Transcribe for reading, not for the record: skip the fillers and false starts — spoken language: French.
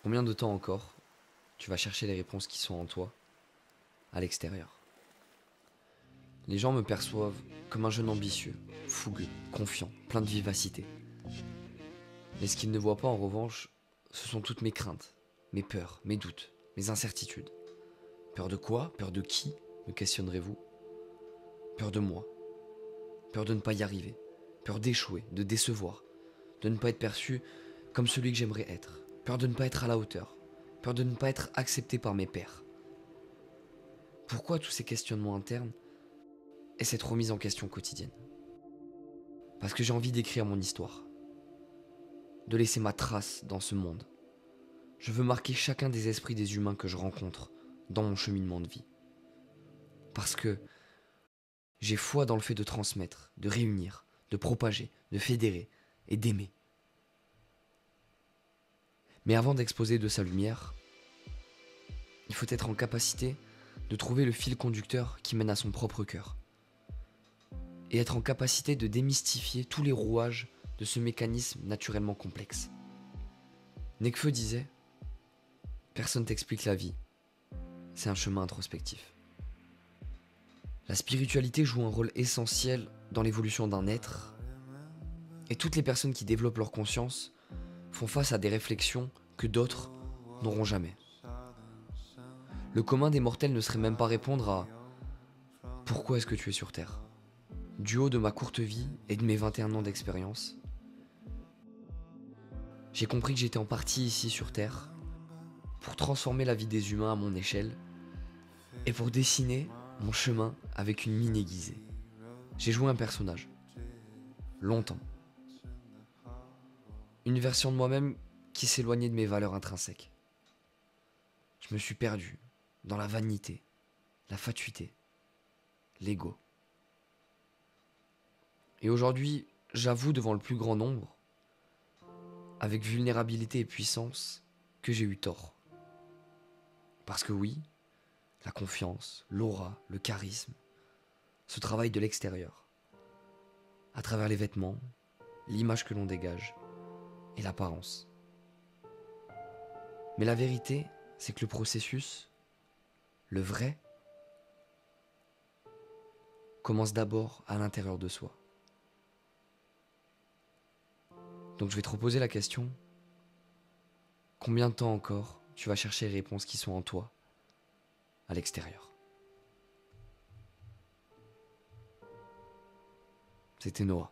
Combien de temps encore tu vas chercher les réponses qui sont en toi, à l'extérieur? Les gens me perçoivent comme un jeune ambitieux, fougueux, confiant, plein de vivacité. Mais ce qu'ils ne voient pas en revanche, ce sont toutes mes craintes, mes peurs, mes doutes, mes incertitudes. Peur de quoi? Peur de qui? Me questionnerez-vous? Peur de moi. Peur de ne pas y arriver. Peur d'échouer, de décevoir, de ne pas être perçu comme celui que j'aimerais être. Peur de ne pas être à la hauteur. Peur de ne pas être accepté par mes pairs. Pourquoi tous ces questionnements internes et cette remise en question quotidienne? Parce que j'ai envie d'écrire mon histoire, de laisser ma trace dans ce monde. Je veux marquer chacun des esprits des humains que je rencontre dans mon cheminement de vie. Parce que j'ai foi dans le fait de transmettre, de réunir, de propager, de fédérer et d'aimer. Mais avant d'exposer de sa lumière, il faut être en capacité de trouver le fil conducteur qui mène à son propre cœur. Et être en capacité de démystifier tous les rouages de ce mécanisme naturellement complexe. Nekfeu disait: personne t'explique la vie, c'est un chemin introspectif. La spiritualité joue un rôle essentiel dans l'évolution d'un être, et toutes les personnes qui développent leur conscience font face à des réflexions que d'autres n'auront jamais. Le commun des mortels ne saurait même pas répondre à pourquoi est-ce que tu es sur Terre. Du haut de ma courte vie et de mes 21 ans d'expérience, j'ai compris que j'étais en partie ici sur Terre pour transformer la vie des humains à mon échelle et pour dessiner mon chemin avec une mine aiguisée. J'ai joué un personnage, longtemps. Une version de moi-même qui s'éloignait de mes valeurs intrinsèques. Je me suis perdu dans la vanité, la fatuité, l'ego. Et aujourd'hui, j'avoue devant le plus grand nombre, avec vulnérabilité et puissance, que j'ai eu tort. Parce que oui, la confiance, l'aura, le charisme, ce travail de l'extérieur, à travers les vêtements, l'image que l'on dégage et l'apparence. Mais la vérité, c'est que le processus, le vrai, commence d'abord à l'intérieur de soi. Donc je vais te reposer la question: combien de temps encore tu vas chercher les réponses qui sont en toi, à l'extérieur? C'était Noah.